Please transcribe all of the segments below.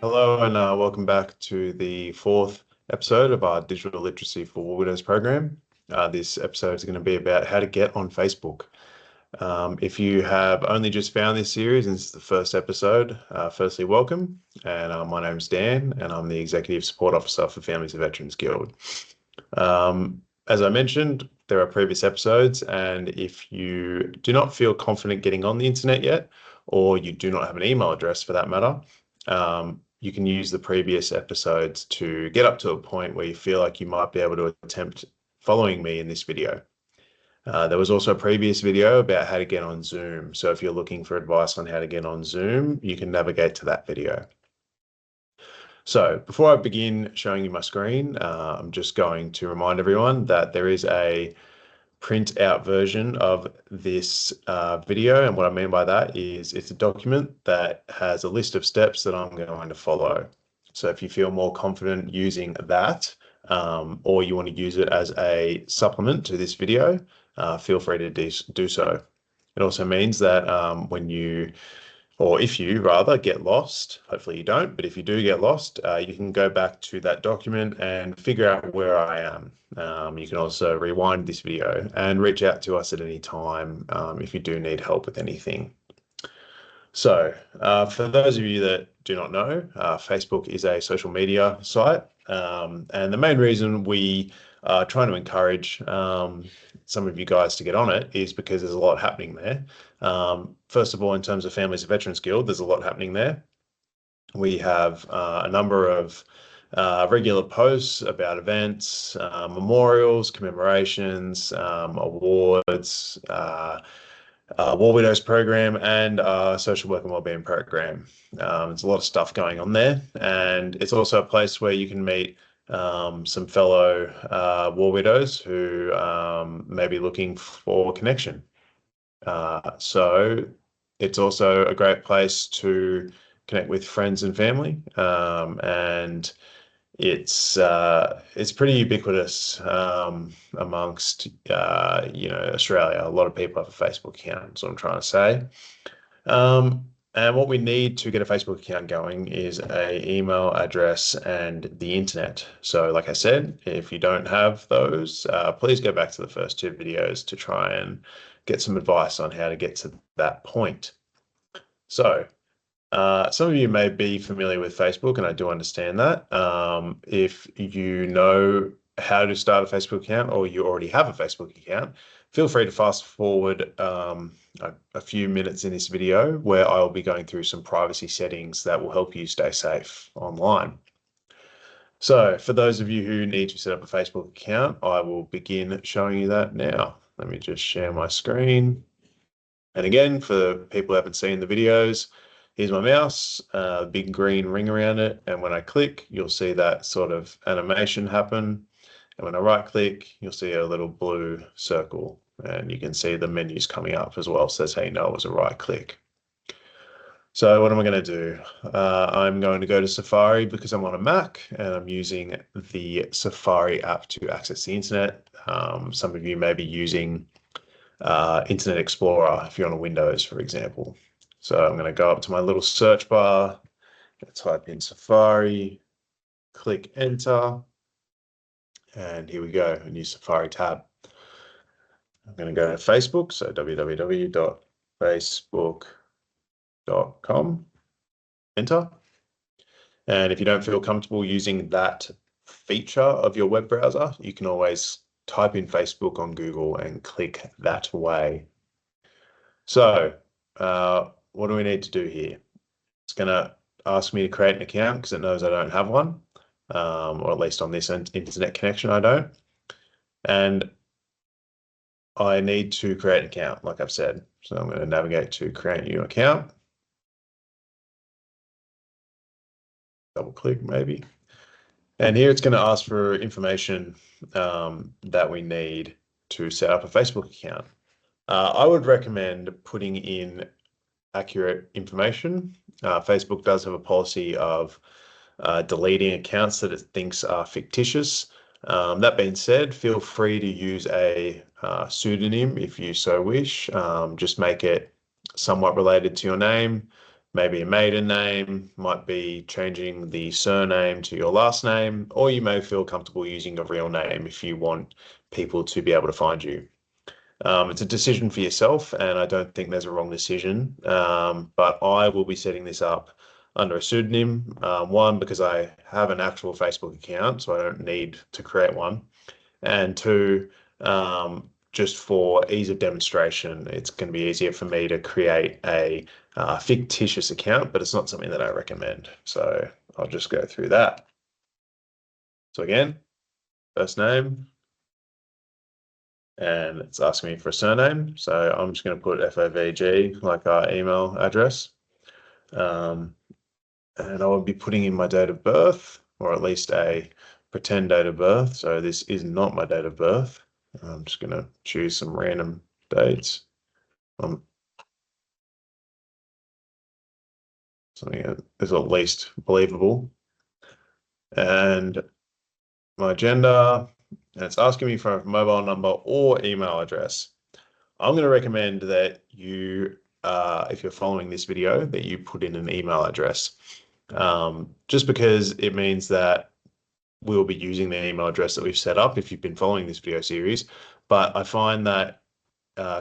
Hello and welcome back to the fourth episode of our Digital Literacy for War Widows program. This episode is going to be about how to get on Facebook. If you have only just found this series and this is the first episode, firstly, welcome. And my name's Dan, and I'm the Executive Support Officer for Families of Veterans Guild. As I mentioned, there are previous episodes, and if you do not feel confident getting on the internet yet, or you do not have an email address for that matter, you can use the previous episodes to get up to a point where you feel like you might be able to attempt following me in this video. There was also a previous video about how to get on Zoom. So if you're looking for advice on how to get on Zoom, you can navigate to that video. So before I begin showing you my screen, I'm just going to remind everyone that there is a print out version of this video. And what I mean by that is it's a document that has a list of steps that I'm going to follow. So if you feel more confident using that, or you want to use it as a supplement to this video, feel free to do so. It also means that when you, or if you rather get lost, hopefully you don't, but if you do get lost, you can go back to that document and figure out where I am. You can also rewind this video and reach out to us at any time if you do need help with anything. So for those of you that do not know, Facebook is a social media site. And the main reason we are trying to encourage some of you guys to get on it is because there's a lot happening there. First of all, in terms of Families of Veterans Guild, there's a lot happening there. We have a number of regular posts about events, memorials, commemorations, awards, War Widows program, and social work and wellbeing program. There's a lot of stuff going on there, and it's also a place where you can meet some fellow war widows who may be looking for connection. So it's also a great place to connect with friends and family, and it's pretty ubiquitous amongst Australia. A lot of people have a Facebook account. That's what I'm trying to say. And what we need to get a Facebook account going is an email address and the internet. So like I said, if you don't have those, please go back to the first two videos to try and get some advice on how to get to that point. So some of you may be familiar with Facebook, and I do understand that. If you know how to start a Facebook account or you already have a Facebook account, feel free to fast forward a few minutes in this video where I'll be going through some privacy settings that will help you stay safe online. So for those of you who need to set up a Facebook account, I will begin showing you that now. Let me just share my screen. And again, for people who haven't seen the videos, here's my mouse, big green ring around it. And when I click, you'll see that sort of animation happen. And when I right click, you'll see a little blue circle, and you can see the menus coming up as well. So that's how you know it was a right click. So what am I going to do? I'm going to go to Safari because I'm on a Mac and I'm using the Safari app to access the internet. Some of you may be using Internet Explorer if you're on a Windows, for example. So I'm going to go up to my little search bar, type in Safari, click enter, and here we go, a new Safari tab. I'm going to go to Facebook, so www.facebook.com, enter. And if you don't feel comfortable using that feature of your web browser, you can always type in Facebook on Google and click that way. So what do we need to do here? It's going to ask me to create an account because it knows I don't have one, or at least on this internet connection I don't. And I need to create an account, like I've said. So I'm going to navigate to create a new account. Double click maybe. And here it's going to ask for information that we need to set up a Facebook account. I would recommend putting in accurate information. Facebook does have a policy of deleting accounts that it thinks are fictitious. That being said, feel free to use a pseudonym if you so wish. Just make it somewhat related to your name. maybe a maiden name, might be changing the surname to your last name, or you may feel comfortable using your real name if you want people to be able to find you. It's a decision for yourself, and I don't think there's a wrong decision, but I will be setting this up under a pseudonym. One, because I have an actual Facebook account, so I don't need to create one. And two, just for ease of demonstration, it's going to be easier for me to create a fictitious account, but it's not something that I recommend. So I'll just go through that. So again, first name, and it's asking me for a surname. So I'm just going to put FOVG, like our email address. And I will be putting in my date of birth, or at least a pretend date of birth. So this is not my date of birth. I'm just going to choose some random dates. Something that is at least believable. And my gender, and it's asking me for a mobile number or email address. I'm going to recommend that you, if you're following this video, that you put in an email address, just because it means that we'll be using the email address that we've set up if you've been following this video series. But I find that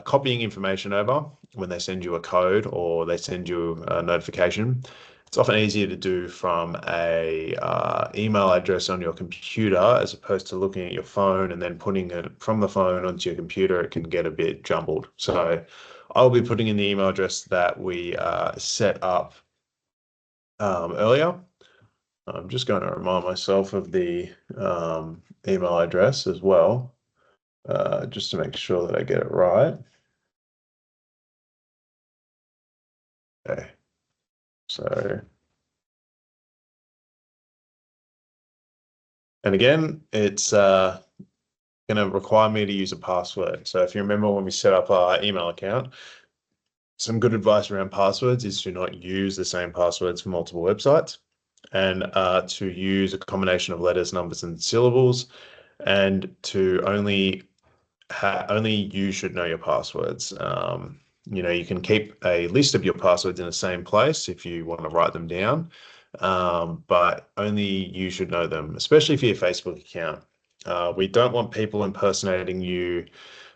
copying information over when they send you a code or they send you a notification, it's often easier to do from a email address on your computer as opposed to looking at your phone and then putting it from the phone onto your computer. It can get a bit jumbled. So I'll be putting in the email address that we set up earlier. I'm just going to remind myself of the email address as well, just to make sure that I get it right. Okay, so, and again, it's going to require me to use a password. So if you remember when we set up our email account, some good advice around passwords is to not use the same passwords for multiple websites, and to use a combination of letters, numbers, and syllables, and to only you should know your passwords. You know, you can keep a list of your passwords in the same place if you want to write them down, but only you should know them, especially for your Facebook account. We don't want people impersonating you,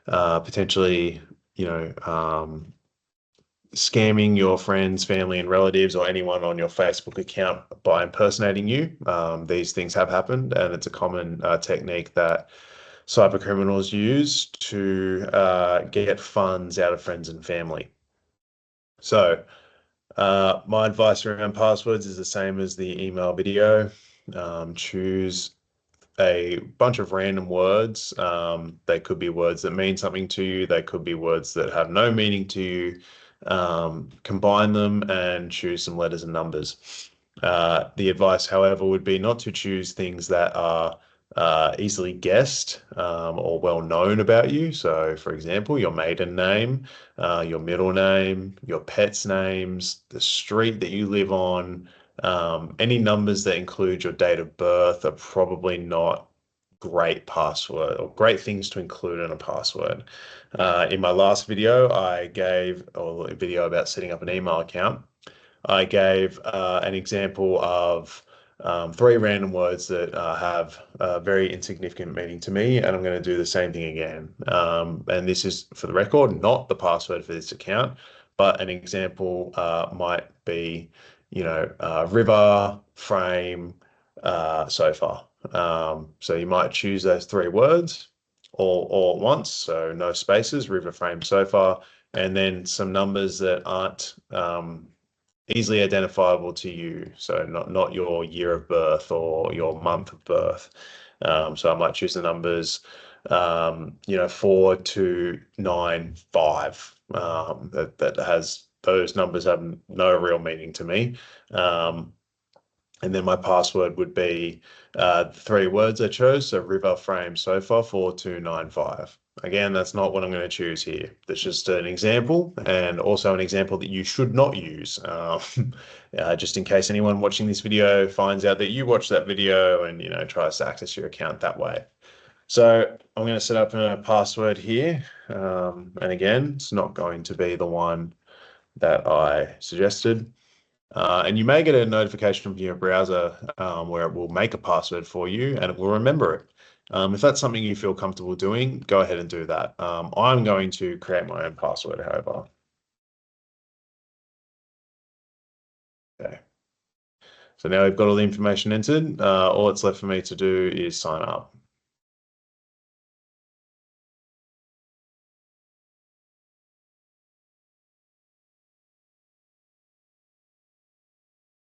potentially, you know, scamming your friends, family, and relatives, or anyone on your Facebook account by impersonating you. These things have happened, and it's a common technique that cyber criminals use to get funds out of friends and family. So my advice around passwords is the same as the email video. Choose a bunch of random words. They could be words that mean something to you. They could be words that have no meaning to you. Combine them and choose some letters and numbers. The advice, however, would be not to choose things that are easily guessed or well known about you. So, for example, your maiden name, your middle name, your pets' names, the street that you live on, any numbers that include your date of birth are probably not great password or great things to include in a password. In my last video, or a video about setting up an email account, I gave an example of 3 random words that have very insignificant meaning to me, and I'm going to do the same thing again. And this is, for the record, not the password for this account, but an example might be, you know, river, frame, sofa. So you might choose those 3 words all at once, so no spaces, river, frame, sofa, and then some numbers that aren't easily identifiable to you. So not your year of birth or your month of birth. So I might choose the numbers, you know, 4, 2, 9, 5. That has, those numbers have no real meaning to me. And then my password would be 3 words I chose. So river, frame, sofa, 4295. Again, that's not what I'm going to choose here. That's just an example, and also an example that you should not use. Just in case anyone watching this video finds out that you watched that video and, you know, tries to access your account that way. So I'm going to set up a password here. And again, it's not going to be the one that I suggested. And you may get a notification from your browser where it will make a password for you and it will remember it. If that's something you feel comfortable doing, go ahead and do that. I'm going to create my own password, however. Okay. So now we've got all the information entered. All it's left for me to do is sign up.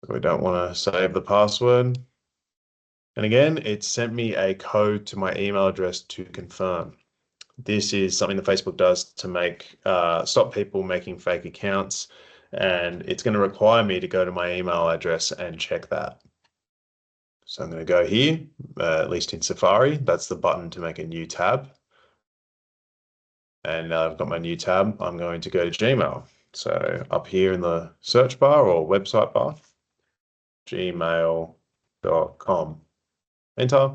We don't want to save the password. And again, it sent me a code to my email address to confirm. This is something that Facebook does to make stop people making fake accounts, and it's going to require me to go to my email address and check that. So I'm going to go here, at least in Safari. That's the button to make a new tab. And now I've got my new tab. I'm going to go to Gmail. So up here in the search bar or website bar, gmail.com. Enter.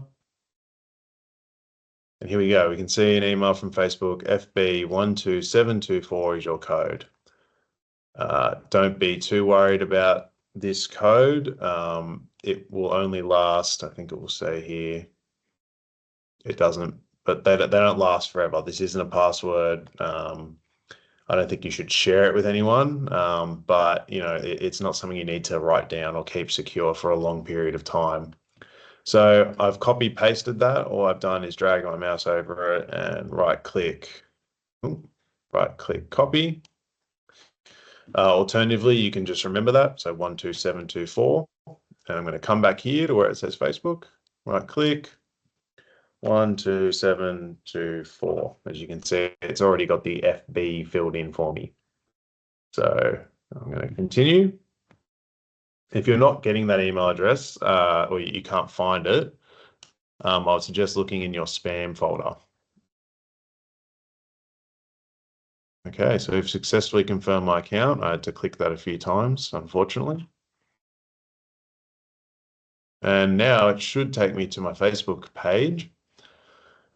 And here we go. We can see an email from Facebook, FB12724 is your code. Don't be too worried about this code. It will only last, I think it will say here, it doesn't, but they don't last forever. This isn't a password. I don't think you should share it with anyone, but it's not something you need to write down or keep secure for a long period of time. So I've copy pasted that. All I've done is drag my mouse over it and right click copy. Alternatively, you can just remember that. So 12724, and I'm going to come back here to where it says Facebook, right click, 12724. As you can see, it's already got the FB filled in for me. So I'm going to continue. If you're not getting that email address or you can't find it, I would suggest looking in your spam folder. Okay, so we've successfully confirmed my account. I had to click that a few times, unfortunately. And now it should take me to my Facebook page.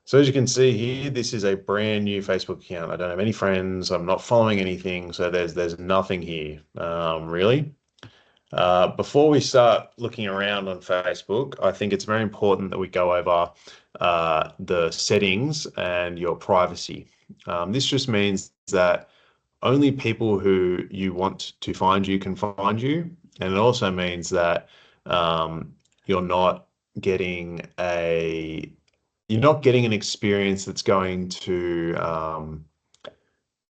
So as you can see here, this is a brand new Facebook account. I don't have any friends. I'm not following anything. So there's nothing here, really. Before we start looking around on Facebook, I think it's very important that we go over the settings and your privacy. This just means that only people who you want to find you can find you. And it also means that you're not getting an experience that's going to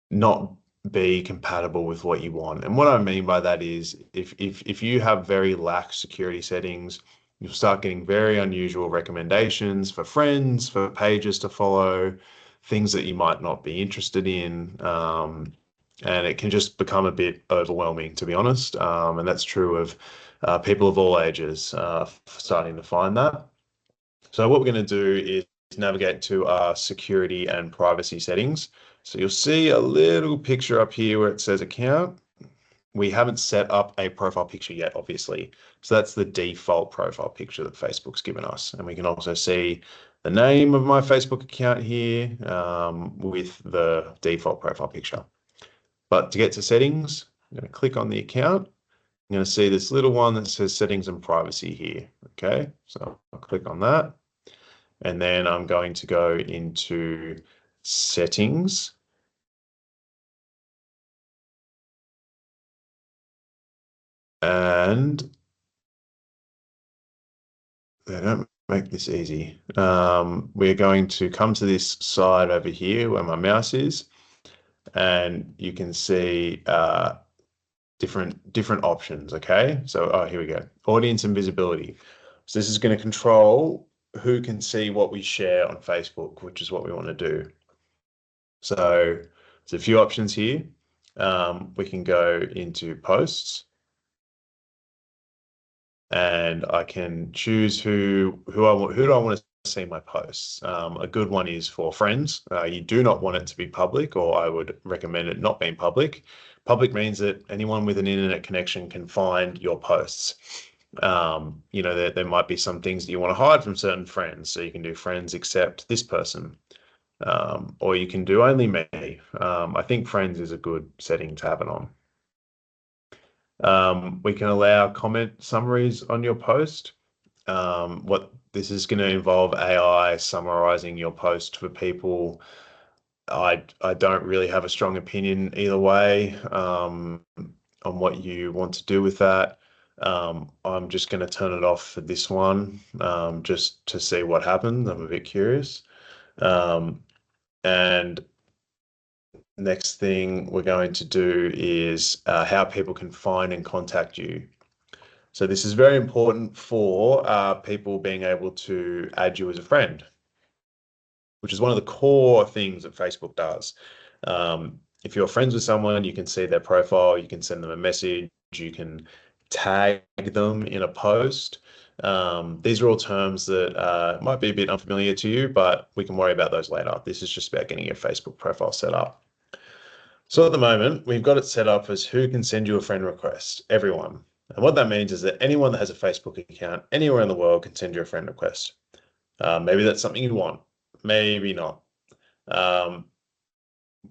not be compatible with what you want. And what I mean by that is if you have very lax security settings, you'll start getting very unusual recommendations for friends, for pages to follow, things that you might not be interested in. And it can just become a bit overwhelming, to be honest. And that's true of people of all ages starting to find that. So what we're going to do is navigate to our security and privacy settings. So you'll see a little picture up here where it says account. We haven't set up a profile picture yet, obviously. So that's the default profile picture that Facebook's given us. And we can also see the name of my Facebook account here with the default profile picture. But to get to settings, I'm going to click on the account. I'm going to see this little one that says settings and privacy here. Okay, so I'll click on that. And then I'm going to go into settings. And they don't make this easy. We're going to come to this side over here where my mouse is, and you can see different options. Okay, so here we go. Audience and visibility. So this is going to control who can see what we share on Facebook, which is what we want to do. So there's a few options here. We can go into posts, and I can choose who do I want to see my posts. A good one is for friends. You do not want it to be public, or I would recommend it not being public. Public means that anyone with an internet connection can find your posts. There might be some things that you want to hide from certain friends. So you can do friends except this person, or you can do only me. I think friends is a good setting to have it on. We can allow comment summaries on your post. What this is going to involve AI summarizing your post for people. I don't really have a strong opinion either way on what you want to do with that. I'm just going to turn it off for this one just to see what happens. I'm a bit curious. And next thing we're going to do is how people can find and contact you. So this is very important for people being able to add you as a friend, which is one of the core things that Facebook does. If you're friends with someone, you can see their profile, you can send them a message, you can tag them in a post. These are all terms that might be a bit unfamiliar to you, but we can worry about those later. This is just about getting your Facebook profile set up. So at the moment, we've got it set up as who can send you a friend request, everyone. And what that means is that anyone that has a Facebook account anywhere in the world can send you a friend request. Maybe that's something you want, maybe not.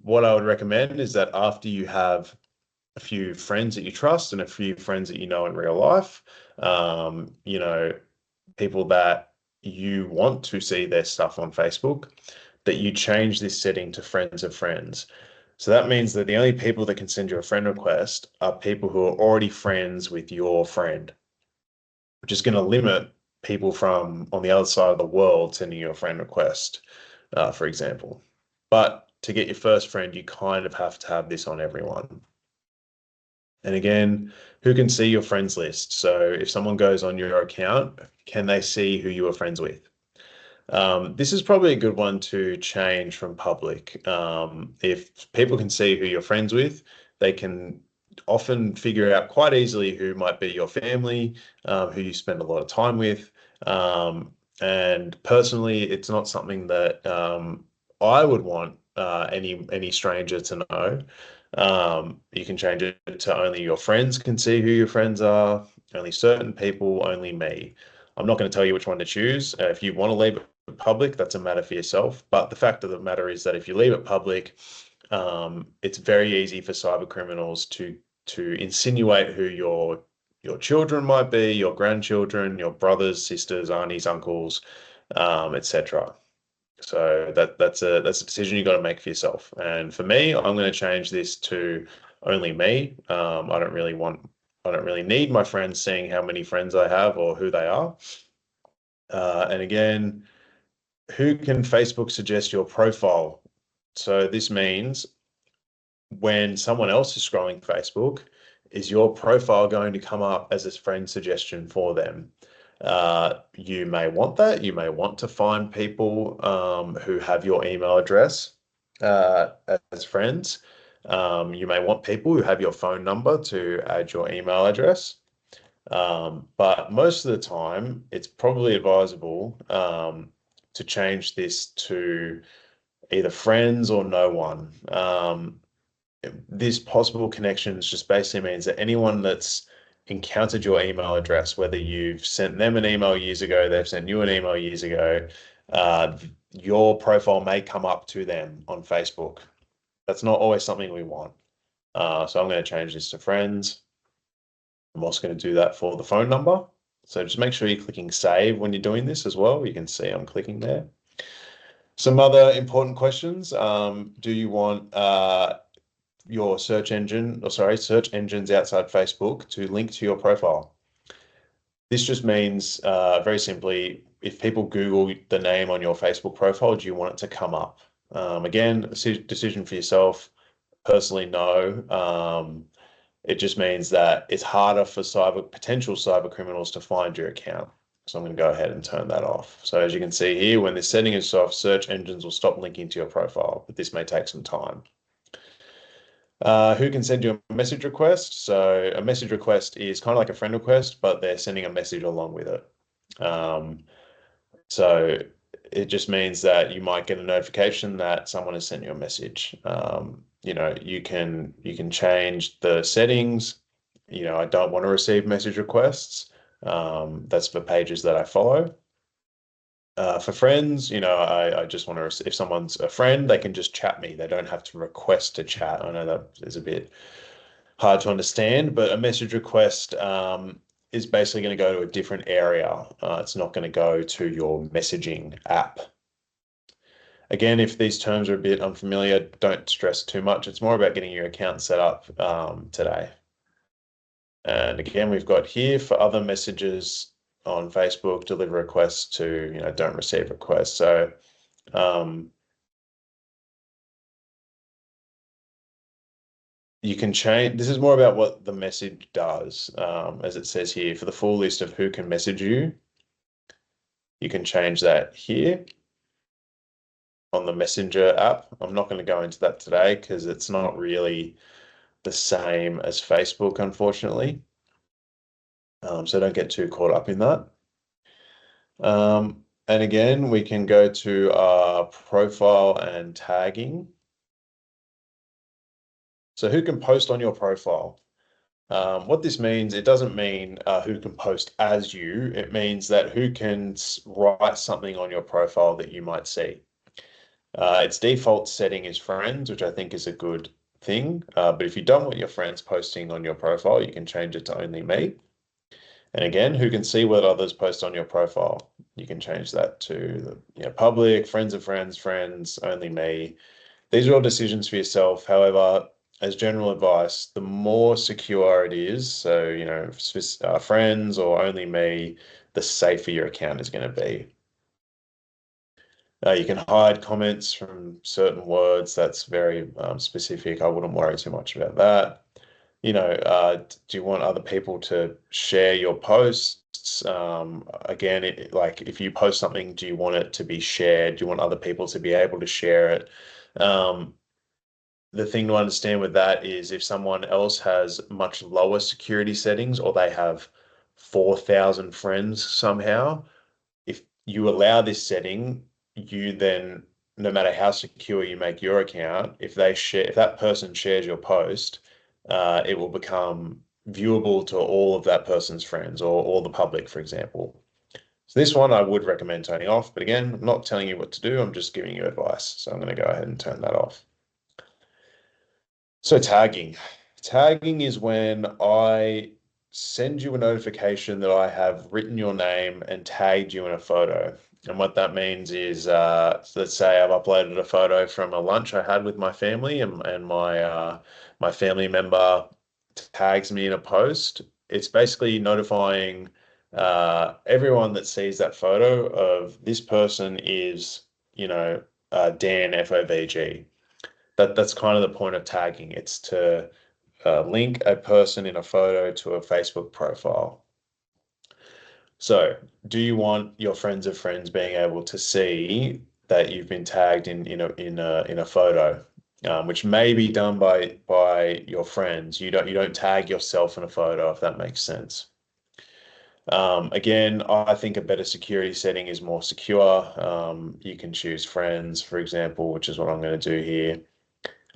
What I would recommend is that after you have a few friends that you trust and a few friends that you know in real life, people that you want to see their stuff on Facebook, that you change this setting to friends of friends. So that means that the only people that can send you a friend request are people who are already friends with your friend, which is going to limit people from on the other side of the world sending you a friend request, for example. But to get your first friend, you kind of have to have this on everyone. And again, who can see your friends list? So if someone goes on your account, can they see who you are friends with? This is probably a good one to change from public. If people can see who you're friends with, they can often figure out quite easily who might be your family, who you spend a lot of time with. And personally, it's not something that I would want any stranger to know. You can change it to only your friends can see who your friends are, only certain people, only me. I'm not going to tell you which one to choose. If you want to leave it public, that's a matter for yourself. But the fact of the matter is that if you leave it public, it's very easy for cyber criminals to insinuate who your children might be, your grandchildren, your brothers, sisters, aunties, uncles, etc. So that's a decision you got to make for yourself. And for me, I'm going to change this to only me. I don't really need my friends seeing how many friends I have or who they are. And again, who can Facebook suggest your profile? So this means when someone else is scrolling Facebook, is your profile going to come up as a friend suggestion for them? You may want that. You may want to find people who have your email address as friends. You may want people who have your phone number to add your email address. But most of the time, it's probably advisable to change this to either friends or no one. This possible connections just basically means that anyone that's encountered your email address, whether you've sent them an email years ago, they've sent you an email years ago, your profile may come up to them on Facebook. That's not always something we want. So I'm going to change this to friends. I'm also going to do that for the phone number. So just make sure you're clicking save when you're doing this as well. You can see I'm clicking there. Some other important questions. Do you want your search engines outside Facebook to link to your profile? This just means very simply, if people Google the name on your Facebook profile, do you want it to come up? Again, a decision for yourself. Personally, no. It just means that it's harder for potential cyber criminals to find your account. So I'm going to go ahead and turn that off. So as you can see here, when this setting is off, search engines will stop linking to your profile, but this may take some time. Who can send you a message request? So a message request is kind of like a friend request, but they're sending a message along with it. So it just means that you might get a notification that someone has sent you a message. You can change the settings. I don't want to receive message requests. That's for pages that I follow. For friends, I just want to, if someone's a friend, they can just chat me. They don't have to request to chat. I know that is a bit hard to understand, but a message request is basically going to go to a different area. It's not going to go to your messaging app. Again, if these terms are a bit unfamiliar, don't stress too much. It's more about getting your account set up today. And again, we've got here for other messages on Facebook, deliver requests to, don't receive requests. So you can change, this is more about what the message does. As it says here, for the full list of who can message you, you can change that here on the Messenger app. I'm not going to go into that today because it's not really the same as Facebook, unfortunately. So don't get too caught up in that. And again, we can go to our profile and tagging. So who can post on your profile? What this means, it doesn't mean who can post as you. It means that who can write something on your profile that you might see. Its default setting is friends, which I think is a good thing. But if you don't want your friends posting on your profile, you can change it to only me. And again, who can see what others post on your profile? You can change that to public, friends of friends, friends, only me. These are all decisions for yourself. However, as general advice, the more secure it is, so friends or only me, the safer your account is going to be. You can hide comments from certain words. That's very specific. I wouldn't worry too much about that. Do you want other people to share your posts? Again, like if you post something, do you want it to be shared? Do you want other people to be able to share it? The thing to understand with that is if someone else has much lower security settings or they have 4,000 friends somehow, if you allow this setting, you then, no matter how secure you make your account, if that person shares your post, it will become viewable to all of that person's friends or all the public, for example. So this one I would recommend turning off, but again, I'm not telling you what to do, I'm just giving you advice. So I'm going to go ahead and turn that off. So tagging. Tagging is when I send you a notification that I have written your name and tagged you in a photo. And what that means is, let's say I've uploaded a photo from a lunch I had with my family, and my family member tags me in a post. It's basically notifying everyone that sees that photo of this person is, Dan FOVG. That's kind of the point of tagging. It's to link a person in a photo to a Facebook profile. So, do you want your friends of friends being able to see that you've been tagged in a photo, which may be done by your friends? You don't tag yourself in a photo, if that makes sense. Again, I think a better security setting is more secure. You can choose friends, for example, which is what I'm going to do here.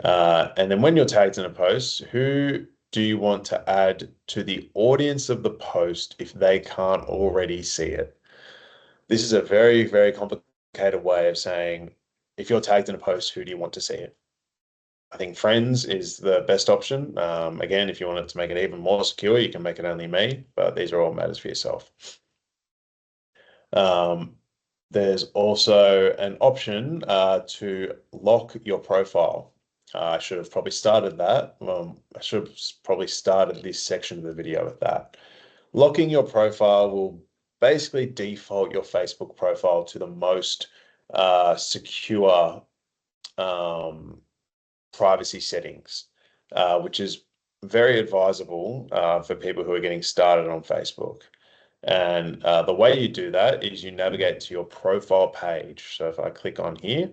And then when you're tagged in a post, who do you want to add to the audience of the post if they can't already see it? This is a very, very complicated way of saying, if you're tagged in a post, who do you want to see it? I think friends is the best option. Again, if you want it to make it even more secure, you can make it only me, but these are all matters for yourself. There's also an option to lock your profile. I should have probably started that. I should have probably started this section of the video with that. Locking your profile will basically default your Facebook profile to the most secure privacy settings, which is very advisable for people who are getting started on Facebook. And the way you do that is you navigate to your profile page. So if I click on here,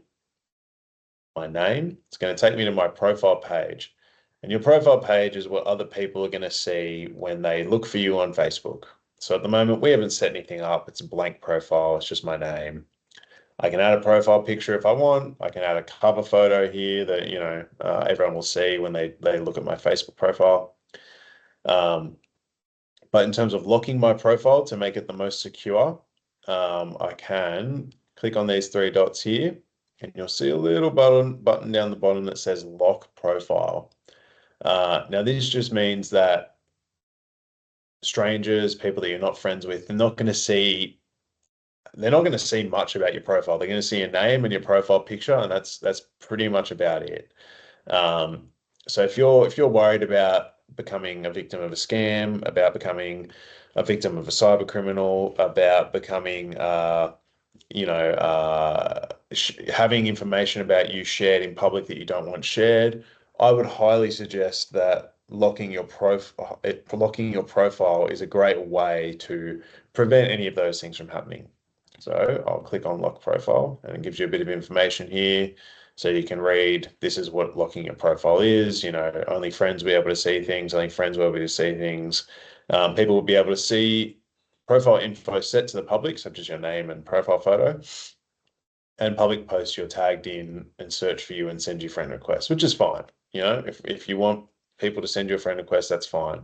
my name, it's going to take me to my profile page. And your profile page is what other people are going to see when they look for you on Facebook. So at the moment, we haven't set anything up. It's a blank profile. It's just my name. I can add a profile picture if I want. I can add a cover photo here that, everyone will see when they look at my Facebook profile. But in terms of locking my profile to make it the most secure, I can click on these three dots here, and you'll see a little button down the bottom that says lock profile. Now, this just means that strangers, people that you're not friends with, they're not going to see much about your profile. They're going to see your name and your profile picture, and that's pretty much about it. So if you're worried about becoming a victim of a scam, about becoming a victim of a cyber criminal, about becoming having information about you shared in public that you don't want shared, I would highly suggest that locking your profile is a great way to prevent any of those things from happening. So I'll click on lock profile, and it gives you a bit of information here. So you can read, this is what locking your profile is. Only friends will be able to see things, only friends will be able to see things. People will be able to see profile info set to the public, such as your name and profile photo, and public posts you're tagged in and search for you and send you friend requests, which is fine. If you want people to send you a friend request, that's fine.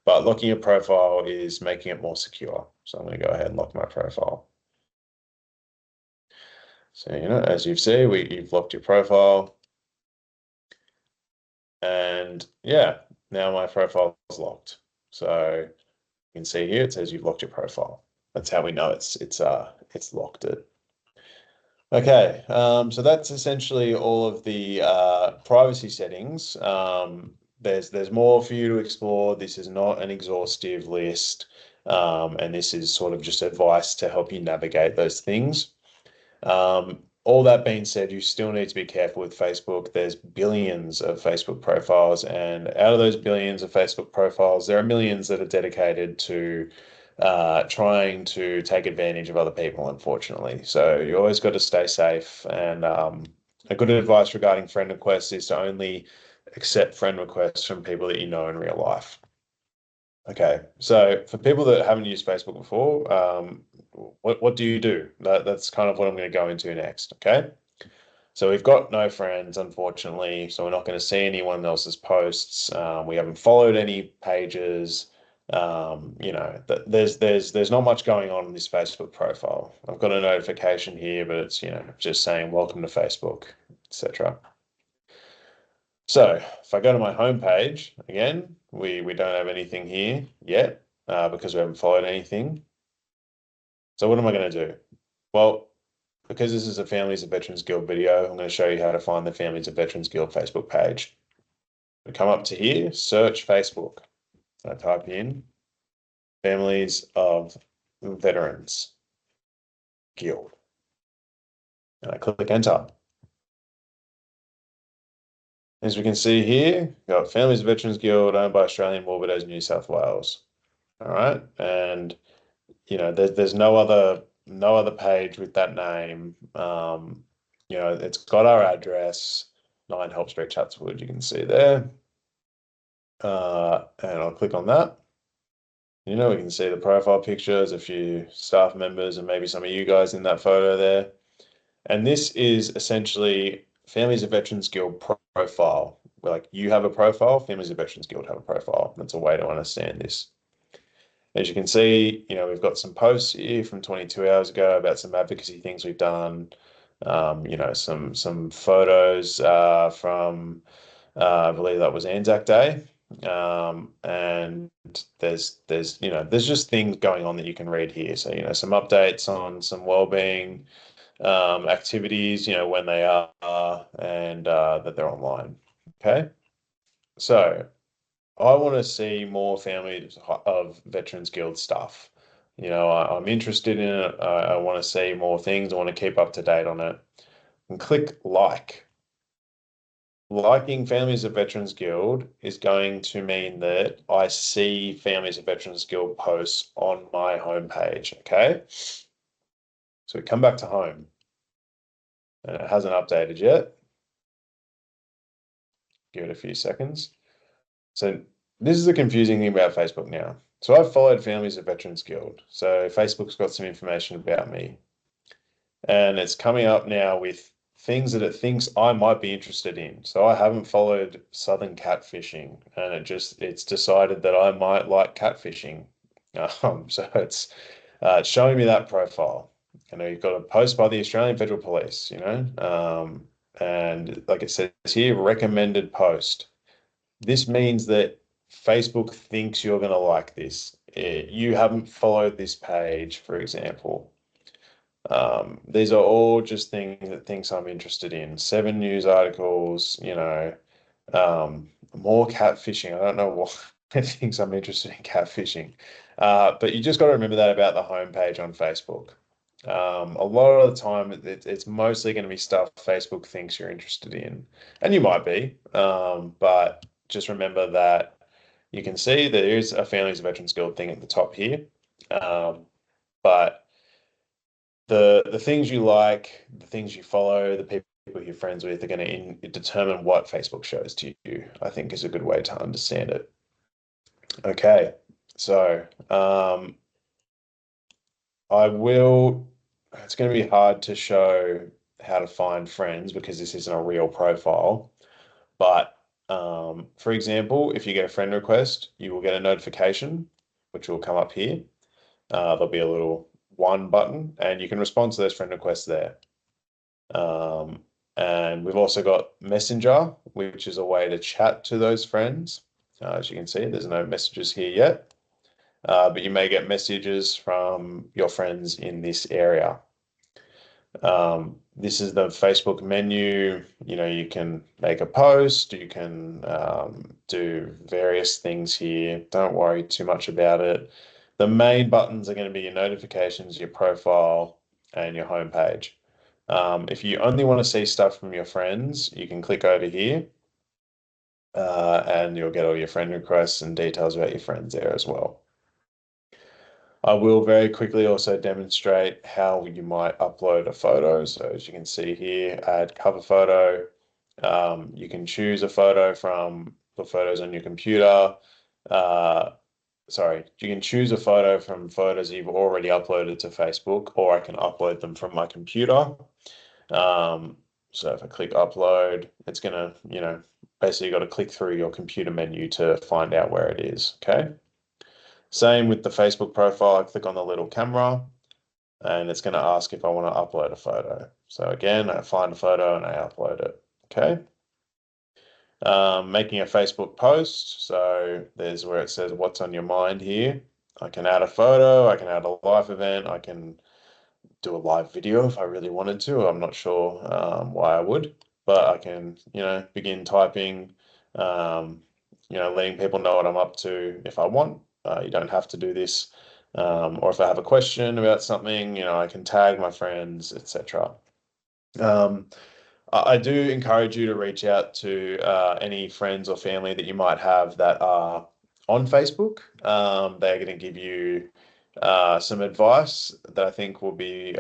But locking your profile is making it more secure. So I'm going to go ahead and lock my profile. So, as you've seen, you've locked your profile. And yeah, now my profile is locked. So you can see here, it says you've locked your profile. That's how we know it's locked it. Okay, so that's essentially all of the privacy settings. There's more for you to explore. This is not an exhaustive list, and this is sort of just advice to help you navigate those things. All that being said, you still need to be careful with Facebook. There's billions of Facebook profiles, and out of those billions of Facebook profiles, there are millions that are dedicated to trying to take advantage of other people, unfortunately. So you always got to stay safe. And a good advice regarding friend requests is to only accept friend requests from people that you know in real life. Okay, so for people that haven't used Facebook before, what do you do? That's kind of what I'm going to go into next. Okay, so we've got no friends, unfortunately, so we're not going to see anyone else's posts. We haven't followed any pages. There's not much going on in this Facebook profile. I've got a notification here, but it's just saying welcome to Facebook, etc. So if I go to my home page again, we don't have anything here yet because we haven't followed anything. So what am I going to do? Well, because this is a Families of Veterans Guild video, I'm going to show you how to find the Families of Veterans Guild Facebook page. We come up to here, search Facebook. I type in Families of Veterans Guild, and I click enter. As we can see here, we've got Families of Veterans Guild owned by Australian War Widows, New South Wales. All right, and there's no other page with that name. It's got our address, 9 Help Street, Chatswood. You can see there, and I'll click on that. We can see the profile pictures, a few staff members, and maybe some of you guys in that photo there. And this is essentially Families of Veterans Guild profile. Like you have a profile, Families of Veterans Guild have a profile. That's a way to understand this. As you can see, we've got some posts here from 22 hours ago about some advocacy things we've done. Some photos from I believe that was Anzac Day. And there's just things going on that you can read here. So, some updates on some wellbeing activities, when they are, and that they're online. Okay. So I want to see more Families of Veterans Guild stuff. I'm interested in it. I want to see more things. I want to keep up to date on it. And click like. Liking Families of Veterans Guild is going to mean that I see Families of Veterans Guild posts on my homepage, okay? So we come back to home, and it hasn't updated yet. Give it a few seconds. So this is the confusing thing about Facebook now. So I've followed Families of Veterans Guild. So Facebook's got some information about me. And it's coming up now with things that it thinks I might be interested in. So I haven't followed Southern catfishing, and it's decided that I might like catfishing. So it's showing me that profile. You've got a post by the Australian Federal Police, and like it says here, recommended post. This means that Facebook thinks you're going to like this. You haven't followed this page, for example. These are all just things that thinks I'm interested in. 7 news articles, more catfishing. I don't know what it thinks I'm interested in catfishing. But you just got to remember that about the homepage on Facebook. A lot of the time, it's mostly going to be stuff Facebook thinks you're interested in, and you might be. But just remember that you can see there is a Families of Veterans Guild thing at the top here. But the things you like, the things you follow, the people you're friends with are going to determine what Facebook shows to you, I think is a good way to understand it. Okay, so it's going to be hard to show how to find friends because this isn't a real profile. But for example, if you get a friend request, you will get a notification, which will come up here. There'll be a little one button, and you can respond to those friend requests there. And we've also got Messenger, which is a way to chat to those friends. As you can see, there's no messages here yet, but you may get messages from your friends in this area. This is the Facebook menu. You can make a post, you can do various things here. Don't worry too much about it. The main buttons are going to be your notifications, your profile, and your homepage. If you only want to see stuff from your friends, you can click over here, and you'll get all your friend requests and details about your friends there as well. I will very quickly also demonstrate how you might upload a photo. So as you can see here, add cover photo. You can choose a photo from the photos on your computer. You can choose a photo from photos you've already uploaded to Facebook, or I can upload them from my computer. So if I click upload, it's gonna, basically got to click through your computer menu to find out where it is, okay? Same with the Facebook profile. I click on the little camera and it's going to ask if I want to upload a photo. So again, I find a photo and I upload it. Okay. Making a Facebook post. So there's where it says what's on your mind here. I can add a photo. I can add a live event. I can do a live video if I really wanted to. I'm not sure why I would, but I can, begin typing, letting people know what I'm up to if I want. You don't have to do this. Or if I have a question about something, I can tag my friends, etc. I do encourage you to reach out to any friends or family that you might have that are on Facebook. They're going to give you some advice that I think will be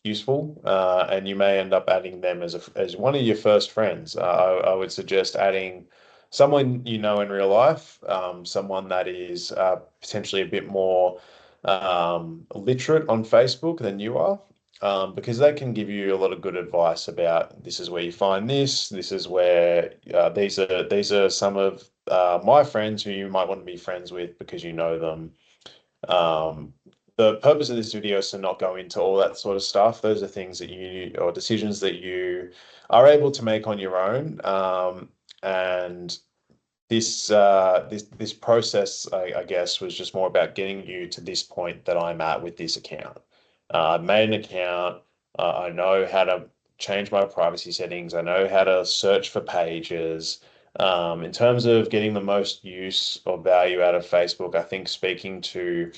useful, and you may end up adding them as one of your first friends. I would suggest adding someone you know in real life, someone that is potentially a bit more literate on Facebook than you are, because they can give you a lot of good advice about this is where you find this is where these are some of my friends who you might want to be friends with because you know them. The purpose of this video is to not go into all that sort of stuff. Those are things that or decisions that you are able to make on your own. And this process, I guess, was just more about getting you to this point that I'm at with this account. I've made an account. I know how to change my privacy settings. I know how to search for pages. In terms of getting the most use or value out of Facebook, I think speaking to,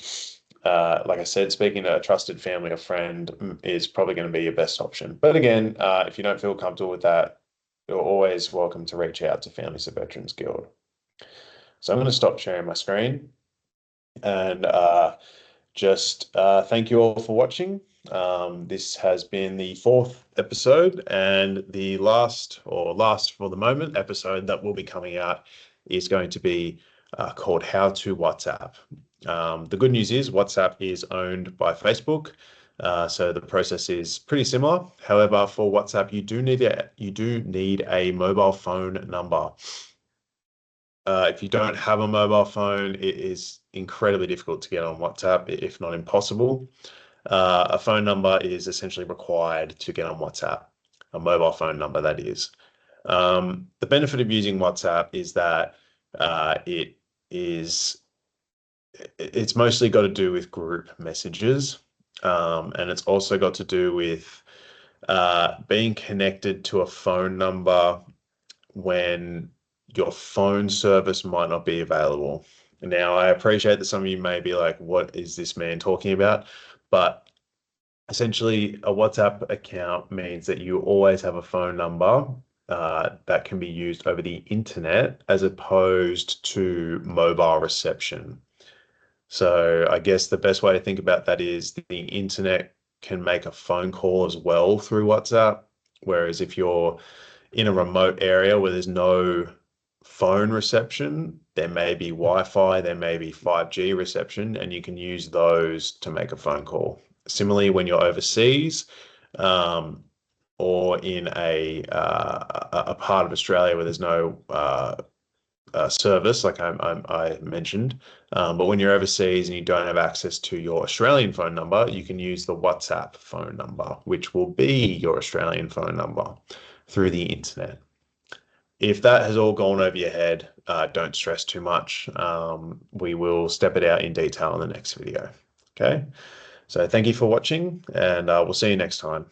like I said, speaking to a trusted family or friend is probably going to be your best option. But again, if you don't feel comfortable with that, you're always welcome to reach out to Families of Veterans Guild. So I'm going to stop sharing my screen and just thank you all for watching. This has been the 4th episode, and the last for the moment episode that will be coming out is going to be called How to WhatsApp. The good news is WhatsApp is owned by Facebook, so the process is pretty similar. However, for WhatsApp, you do need a mobile phone number. If you don't have a mobile phone, it is incredibly difficult to get on WhatsApp, if not impossible. A phone number is essentially required to get on WhatsApp, a mobile phone number, that is. The benefit of using WhatsApp is that it's mostly got to do with group messages, and it's also got to do with being connected to a phone number when your phone service might not be available. Now, I appreciate that some of you may be like, what is this man talking about? But essentially, a WhatsApp account means that you always have a phone number that can be used over the internet as opposed to mobile reception. So I guess the best way to think about that is the internet can make a phone call as well through WhatsApp. Whereas if you're in a remote area where there's no phone reception, there may be Wi-Fi, there may be 5G reception, and you can use those to make a phone call. Similarly, when you're overseas, or in a part of Australia where there's no service, like I mentioned. But when you're overseas and you don't have access to your Australian phone number, you can use the WhatsApp phone number, which will be your Australian phone number through the internet. If that has all gone over your head, don't stress too much. We will step it out in detail in the next video. Okay, so thank you for watching, and we'll see you next time.